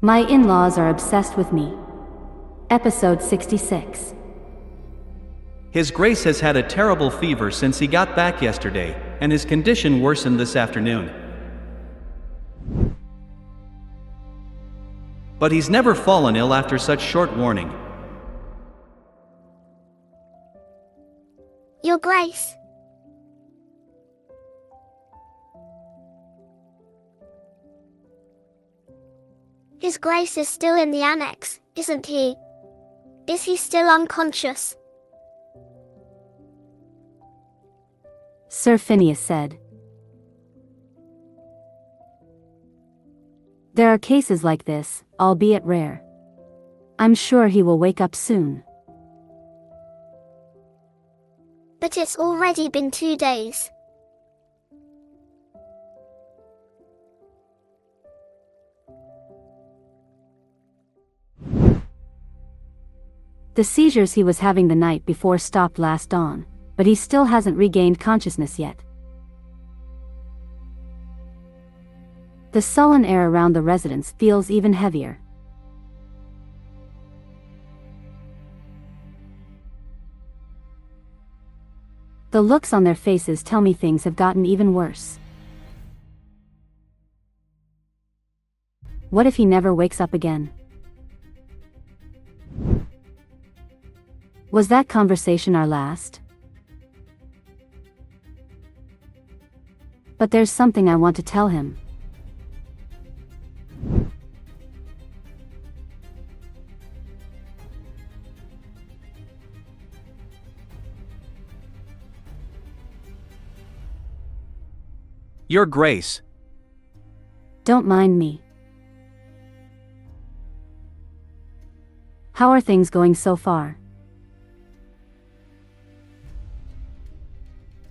My in-laws are obsessed with me. Episode 66. His Grace has had a terrible fever since he got back yesterday, and his condition worsened this afternoon. But he's never fallen ill after such short warning. Your Grace. His Grace is still in the annex, isn't he? Is he still unconscious? Sir Phineas said. There are cases like this, albeit rare. I'm sure he will wake up soon. But it's already been 2 days. The seizures he was having the night before stopped last dawn, but he still hasn't regained consciousness yet. The sullen air around the residence feels even heavier. The looks on their faces tell me things have gotten even worse. What if he never wakes up again? Was that conversation our last? But there's something I want to tell him. Your Grace. Don't mind me. How are things going so far?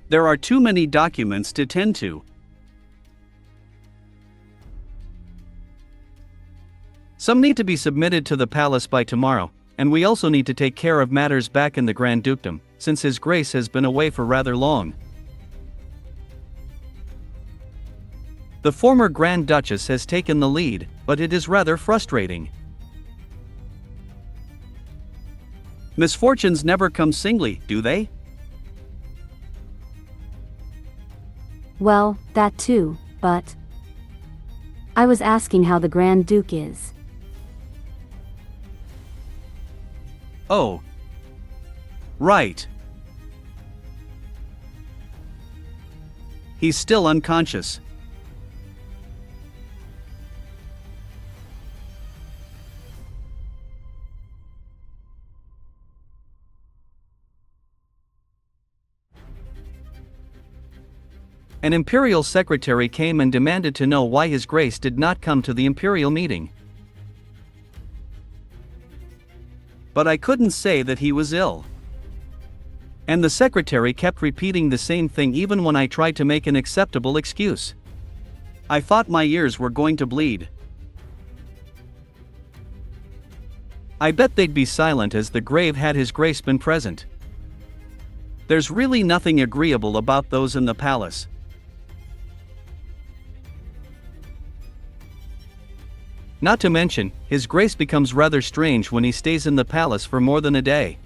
There are too many documents to tend to. Some need to be submitted to the palace by tomorrow, and we also need to take care of matters back in the Grand Dukedom, since His Grace has been away for rather long. The former Grand Duchess has taken the lead, but it is rather frustrating. Misfortunes never come singly, do they? Well, that too, but I was asking how the Grand Duke is. Oh. Right. He's still unconscious. An imperial secretary came and demanded to know why His Grace did not come to the imperial meeting. But I couldn't say that he was ill. And the secretary kept repeating the same thing even when I tried to make an acceptable excuse. I thought my ears were going to bleed. I bet they'd be silent as the grave had His Grace been present. There's really nothing agreeable about those in the palace. Not to mention, His Grace becomes rather strange when he stays in the palace for more than a day.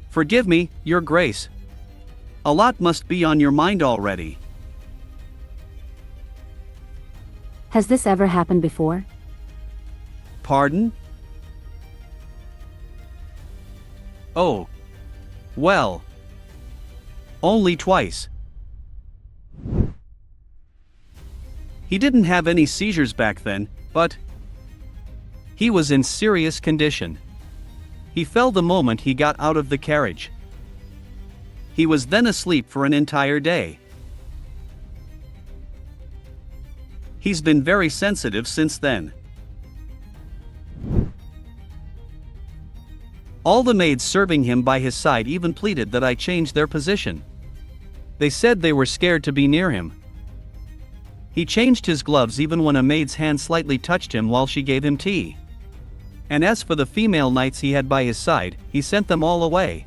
Forgive me, Your Grace. A lot must be on your mind already. Has this ever happened before? Pardon? Oh. Well. Only twice. He didn't have any seizures back then, but he was in serious condition. He fell the moment he got out of the carriage. He was then asleep for an entire day. He's been very sensitive since then. All the maids serving him by his side even pleaded that I change their position. They said they were scared to be near him. He changed his gloves even when a maid's hand slightly touched him while she gave him tea. And as for the female knights he had by his side, he sent them all away.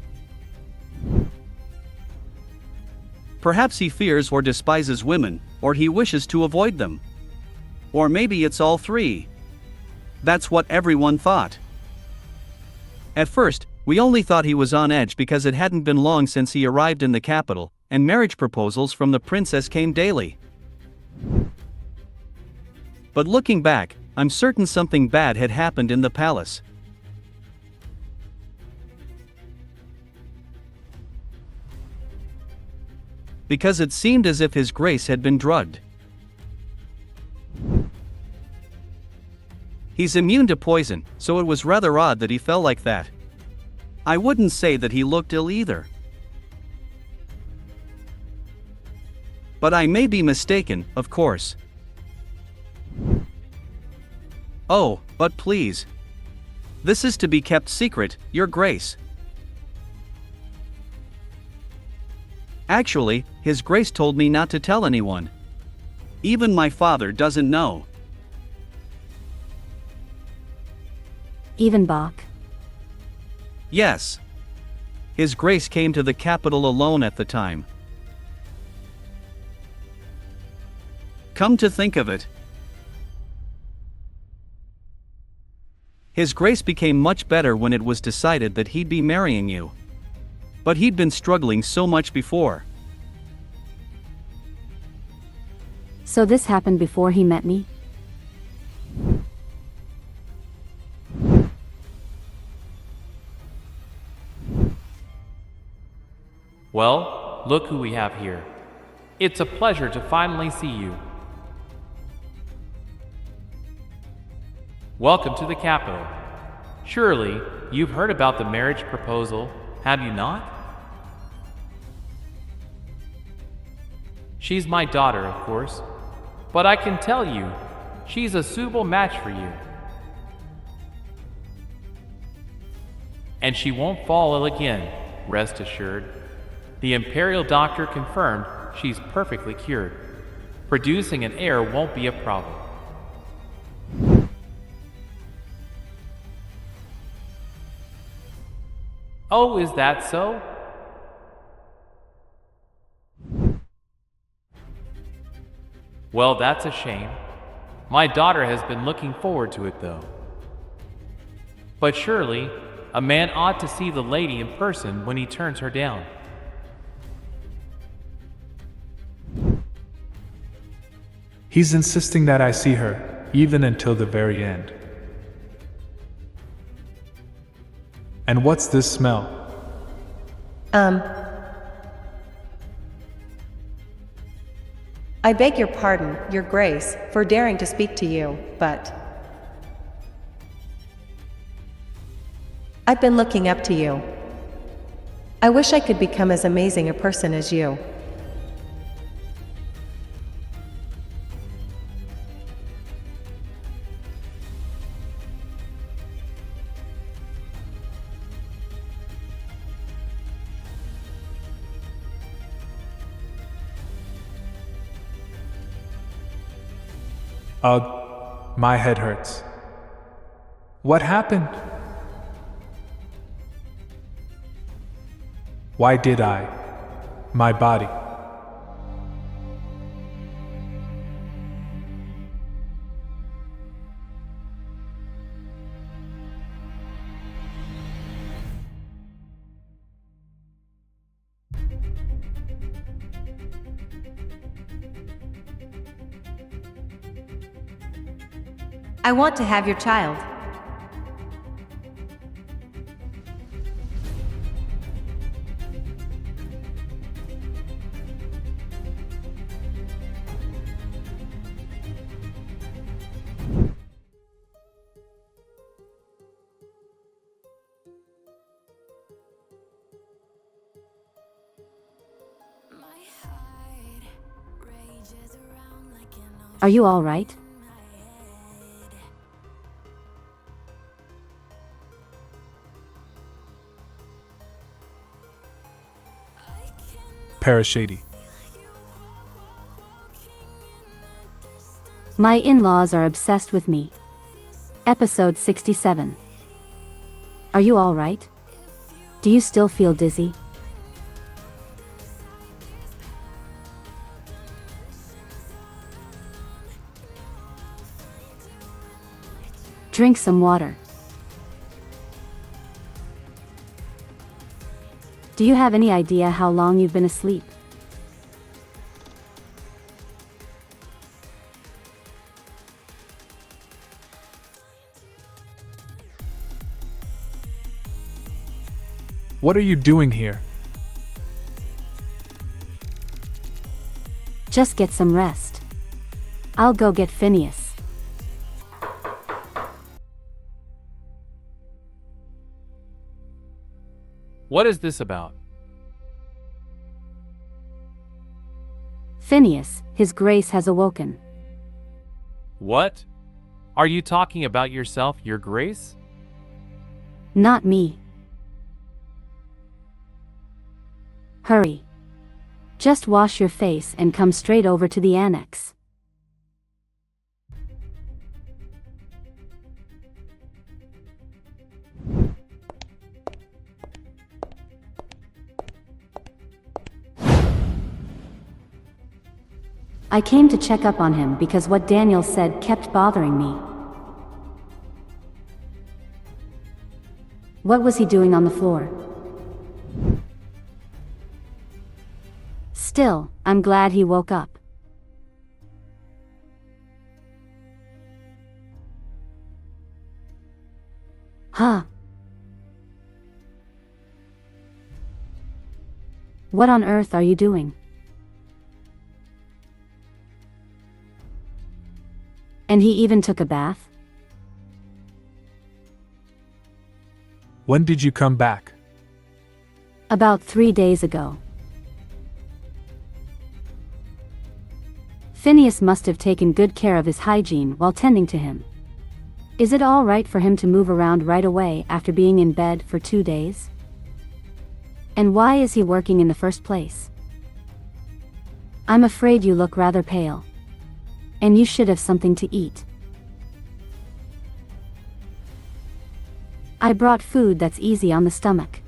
Perhaps he fears or despises women, or he wishes to avoid them. Or maybe it's all three. That's what everyone thought. At first, we only thought he was on edge because it hadn't been long since he arrived in the capital, and marriage proposals from the princess came daily. But looking back, I'm certain something bad had happened in the palace. Because it seemed as if His Grace had been drugged. He's immune to poison, so it was rather odd that he fell like that. I wouldn't say that he looked ill either. But I may be mistaken, of course. Oh, but please. This is to be kept secret, Your Grace. Actually, His Grace told me not to tell anyone. Even my father doesn't know. Even Bach? Yes. His Grace came to the capital alone at the time. Come to think of it. His Grace became much better when it was decided that he'd be marrying you. But he'd been struggling so much before. So this happened before he met me? Well, look who we have here. It's a pleasure to finally see you. Welcome to the capital. Surely, you've heard about the marriage proposal, have you not? She's my daughter, of course, but I can tell you, she's a suitable match for you. And she won't fall ill again, rest assured. The imperial doctor confirmed she's perfectly cured. Producing an heir won't be a problem. Oh, is that so? Well, that's a shame. My daughter has been looking forward to it, though. But surely, a man ought to see the lady in person when he turns her down. He's insisting that I see her, even until the very end. And what's this smell? I beg your pardon, Your Grace, for daring to speak to you, but I've been looking up to you. I wish I could become as amazing a person as you. My head hurts. What happened? Why did I? My body. I want to have your child. Are you all right? Parashady. My in-laws are obsessed with me. Episode 67. Are you all right? Do you still feel dizzy? Drink some water. Do you have any idea how long you've been asleep? What are you doing here? Just get some rest. I'll go get Phineas. What is this about? Phineas, His Grace has awoken. What? Are you talking about yourself, Your Grace? Not me. Hurry. Just wash your face and come straight over to the annex. I came to check up on him because what Daniel said kept bothering me. What was he doing on the floor? Still, I'm glad he woke up. Huh? What on earth are you doing? And he even took a bath? When did you come back? About 3 days ago. Phineas must have taken good care of his hygiene while tending to him. Is it all right for him to move around right away after being in bed for 2 days? And why is he working in the first place? I'm afraid you look rather pale. And you should have something to eat. I brought food that's easy on the stomach.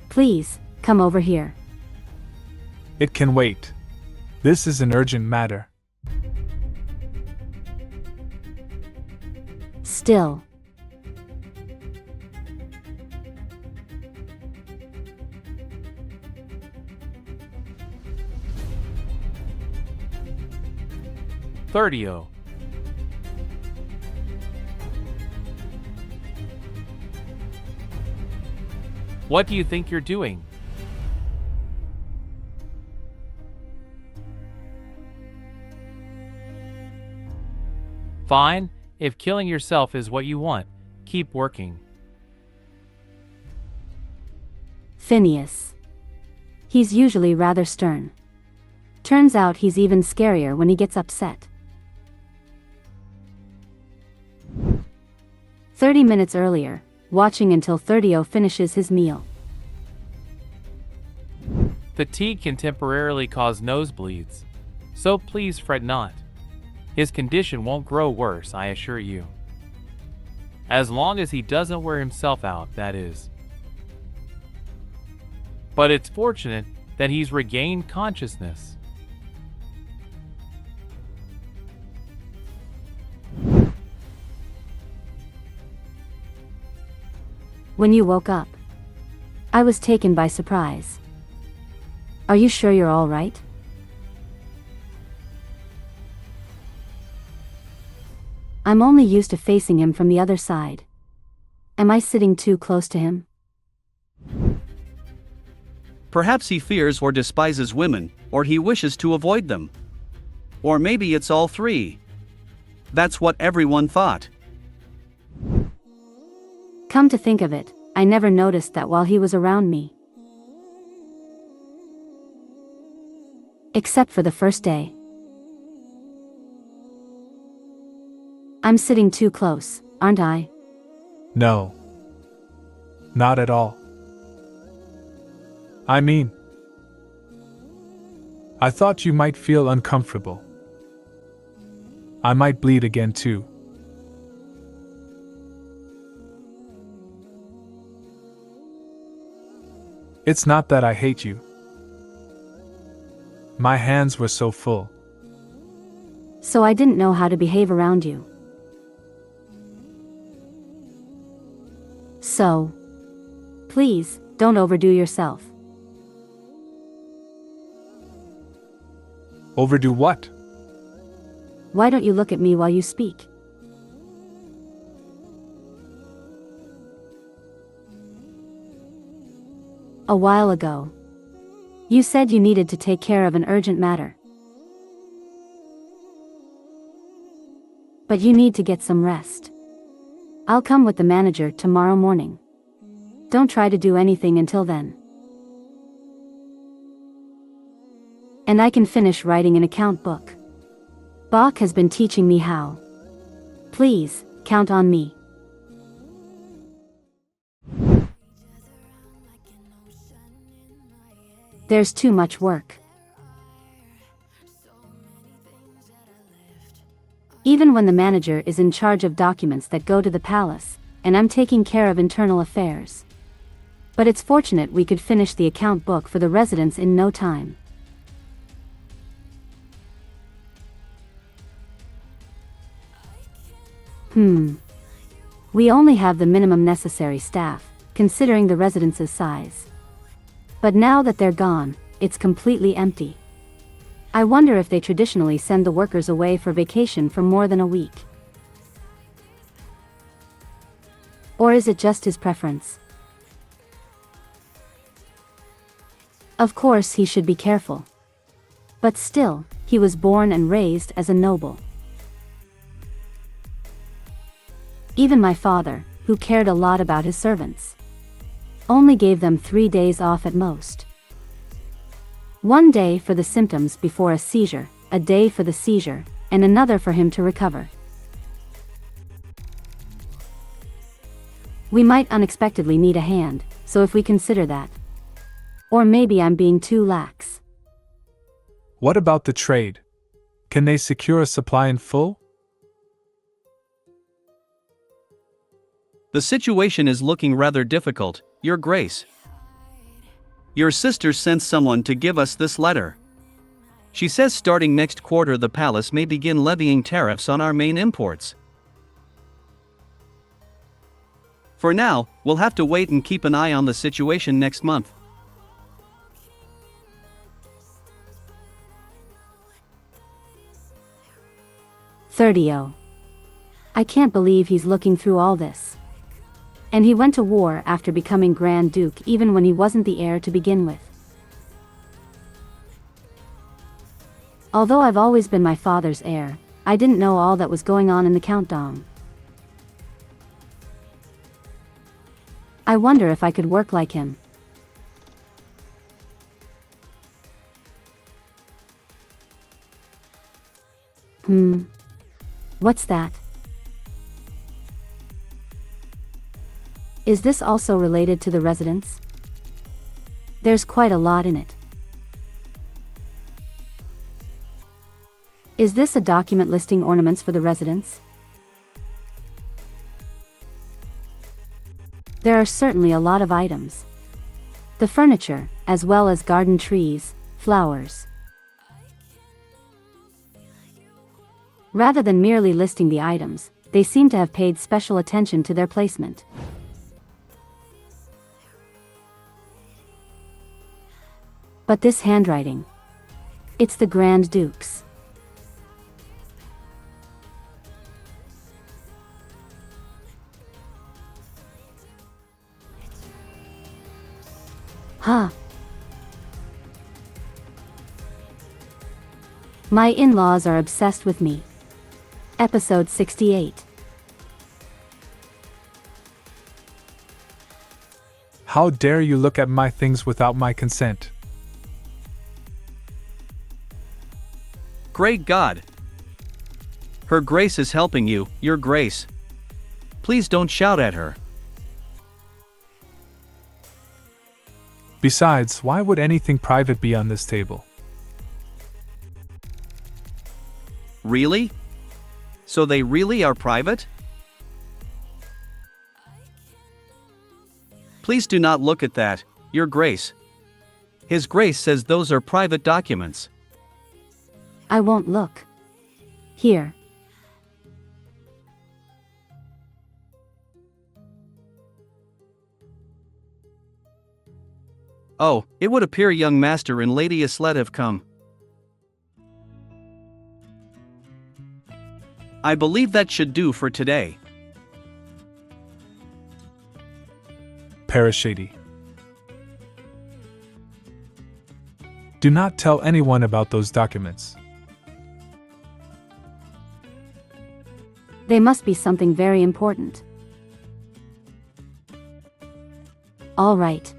Please, come over here. It can wait. This is an urgent matter. Still. Thirtio. What do you think you're doing? Fine, if killing yourself is what you want, keep working. Phineas. He's usually rather stern. Turns out he's even scarier when he gets upset. 30 minutes earlier, watching until Thirtio finishes his meal. Fatigue can temporarily cause nosebleeds, so please fret not. His condition won't grow worse, I assure you. As long as he doesn't wear himself out, that is. But it's fortunate that he's regained consciousness. When you woke up, I was taken by surprise. Are you sure you're all right? I'm only used to facing him from the other side. Am I sitting too close to him? Perhaps he fears or despises women, or he wishes to avoid them. Or maybe it's all three. That's what everyone thought. Come to think of it, I never noticed that while he was around me. Except for the first day. I'm sitting too close, aren't I? No. Not at all. I mean, I thought you might feel uncomfortable. I might bleed again too. It's not that I hate you. My hands were so full. So I didn't know how to behave around you. So, please, don't overdo yourself. Overdo what? Why don't you look at me while you speak? A while ago, you said you needed to take care of an urgent matter. But you need to get some rest. I'll come with the manager tomorrow morning. Don't try to do anything until then. And I can finish writing an account book. Bach has been teaching me how. Please, count on me. There's too much work. Even when the manager is in charge of documents that go to the palace, and I'm taking care of internal affairs. But it's fortunate we could finish the account book for the residents in no time. We only have the minimum necessary staff, considering the residence' size. But now that they're gone, it's completely empty. I wonder if they traditionally send the workers away for vacation for more than a week. Or is it just his preference? Of course he should be careful. But still, he was born and raised as a noble. Even my father, who cared a lot about his servants, only gave them 3 days off at most. 1 day for the symptoms before a seizure, a day for the seizure, and another for him to recover. We might unexpectedly need a hand, so if we consider that. Or maybe I'm being too lax. What about the trade? Can they secure a supply in full? The situation is looking rather difficult, Your Grace. Your sister sent someone to give us this letter. She says starting next quarter the palace may begin levying tariffs on our main imports. For now, we'll have to wait and keep an eye on the situation next month. I can't believe he's looking through all this. And he went to war after becoming Grand Duke even when he wasn't the heir to begin with. Although I've always been my father's heir, I didn't know all that was going on in the countdom. I wonder if I could work like him. What's that? Is this also related to the residence? There's quite a lot in it. Is this a document listing ornaments for the residence? There are certainly a lot of items. The furniture, as well as garden trees, flowers. Rather than merely listing the items, they seem to have paid special attention to their placement. But this handwriting. It's the Grand Duke's. My in-laws are obsessed with me. Episode 68. How dare you look at my things without my consent? Great God! Her Grace is helping you, Your Grace. Please don't shout at her. Besides, why would anything private be on this table? Really? So they really are private? Please do not look at that, Your Grace. His Grace says those are private documents. I won't look. Here. Oh, it would appear young master and Lady Islet have come. I believe that should do for today. Parashady. Do not tell anyone about those documents. They must be something very important. All right.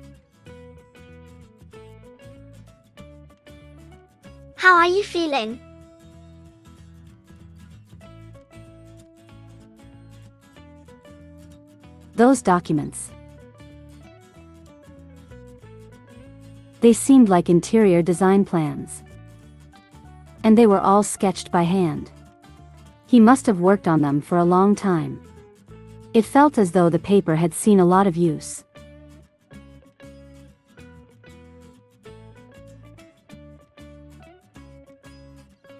How are you feeling? Those documents. They seemed like interior design plans. And they were all sketched by hand. He must have worked on them for a long time. It felt as though the paper had seen a lot of use.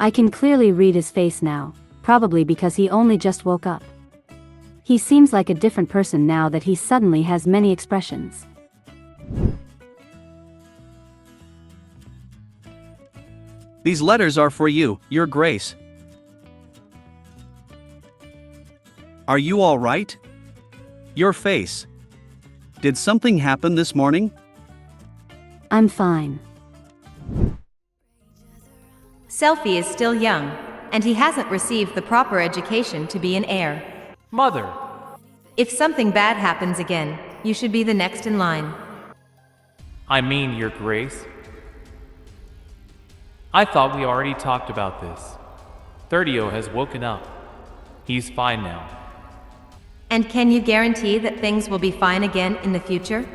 I can clearly read his face now, probably because he only just woke up. He seems like a different person now that he suddenly has many expressions. These letters are for you, Your Grace. Are you all right? Your face. Did something happen this morning? I'm fine. Selfie is still young, and he hasn't received the proper education to be an heir. Mother, If something bad happens again, you should be the next in line. I mean, Your Grace. I thought we already talked about this. Thirdio has woken up. He's fine now. And can you guarantee that things will be fine again in the future?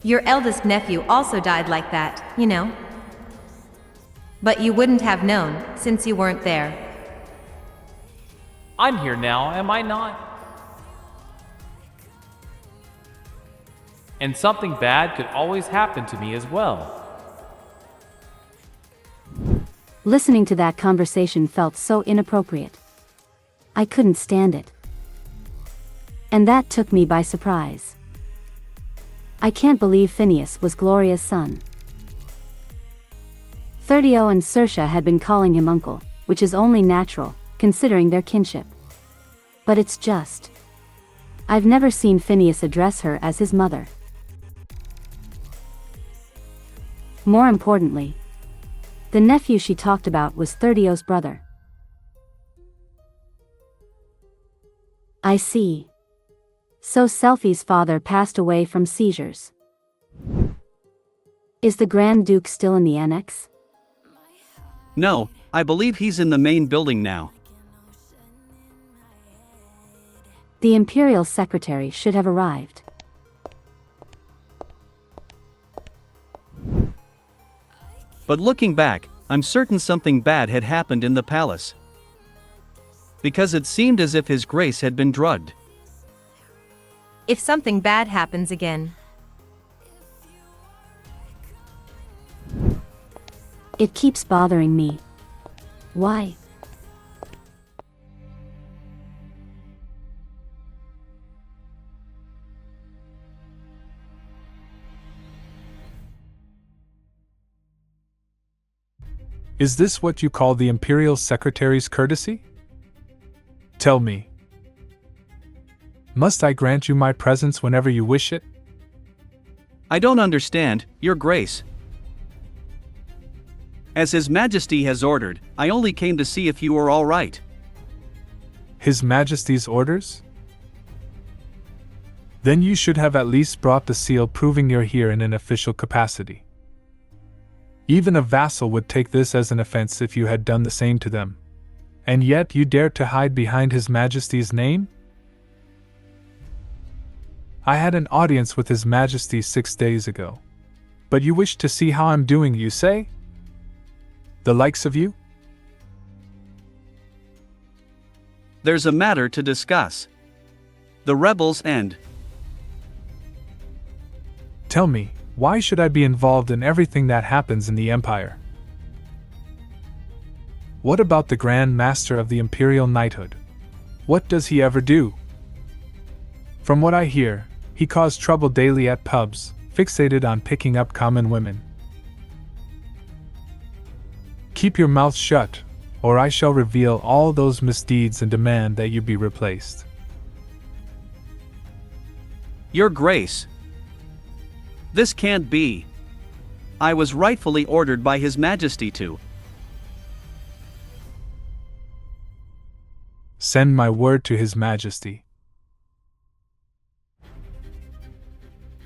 Your eldest nephew also died like that, you know. But you wouldn't have known, since you weren't there. I'm here now, am I not? And something bad could always happen to me as well. Listening to that conversation felt so inappropriate. I couldn't stand it. And that took me by surprise. I can't believe Phineas was Gloria's son. Thirdio and Saoirse had been calling him uncle, which is only natural, considering their kinship. But it's just... I've never seen Phineas address her as his mother. More importantly, the nephew she talked about was Thirdio's brother. I see. So Selfie's father passed away from seizures. Is the Grand Duke still in the annex? No, I believe he's in the main building now. The Imperial Secretary should have arrived. But looking back, I'm certain something bad had happened in the palace. Because it seemed as if His Grace had been drugged. If something bad happens again, It keeps bothering me. Why? Is this what you call the Imperial Secretary's courtesy? Tell me. Must I grant you my presence whenever you wish it? I don't understand, Your Grace. As His Majesty has ordered, I only came to see if you were all right. His Majesty's orders? Then you should have at least brought the seal proving you're here in an official capacity. Even a vassal would take this as an offense if you had done the same to them. And yet you dare to hide behind His Majesty's name? I had an audience with His Majesty 6 days ago. But you wish to see how I'm doing, you say? The likes of you? There's a matter to discuss. The rebels and... Tell me, why should I be involved in everything that happens in the Empire? What about the Grand Master of the Imperial Knighthood? What does he ever do? From what I hear, he caused trouble daily at pubs, fixated on picking up common women. Keep your mouth shut, or I shall reveal all those misdeeds and demand that you be replaced. Your Grace. This can't be. I was rightfully ordered by His Majesty to. Send my word to His Majesty.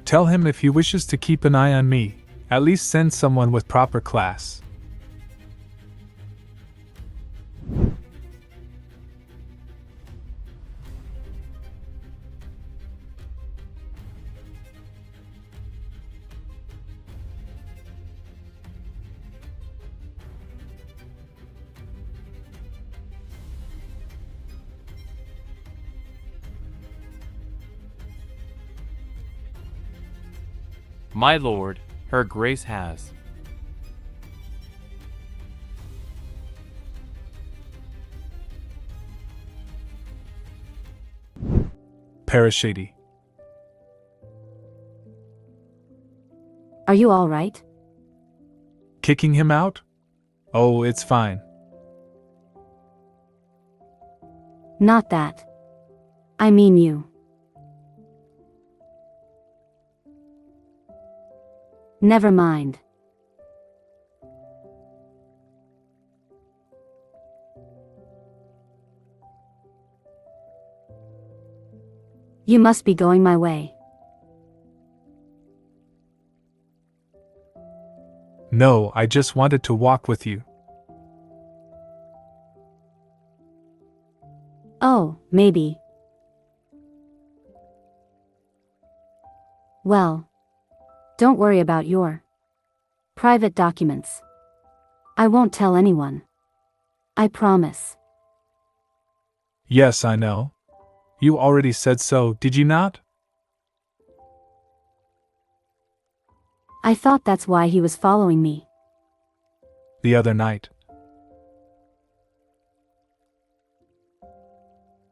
Tell him if he wishes to keep an eye on me, at least send someone with proper class. My lord, her grace has. Parashady. Are you all right? Kicking him out? Oh, it's fine. Not that. I mean you. Never mind. You must be going my way. No, I just wanted to walk with you. Oh, maybe. Well, don't worry about your private documents. I won't tell anyone. I promise. Yes, I know. You already said so, did you not? I thought that's why he was following me. The other night.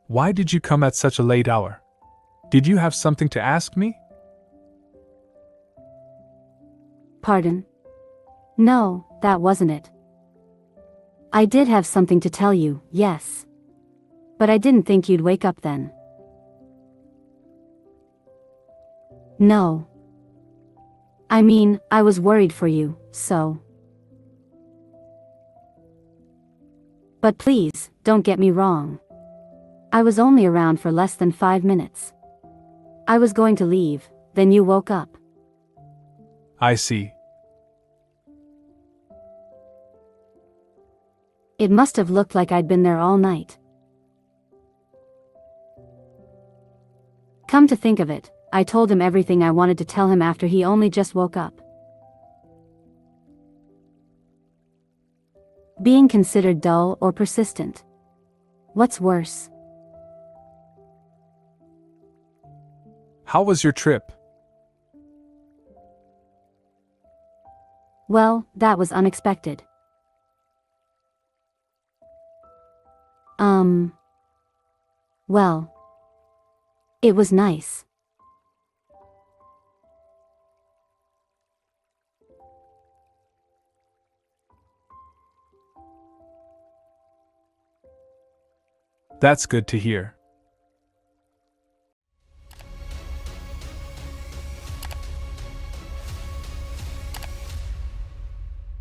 Why did you come at such a late hour? Did you have something to ask me? Pardon? No, that wasn't it. I did have something to tell you, yes. But I didn't think you'd wake up then. No. I mean, I was worried for you, so. But please, don't get me wrong. I was only around for less than 5 minutes. I was going to leave, then you woke up. I see. It must have looked like I'd been there all night. Come to think of it, I told him everything I wanted to tell him after he only just woke up. Being considered dull or persistent. What's worse? How was your trip? Well, that was unexpected. Well, it was nice. That's good to hear.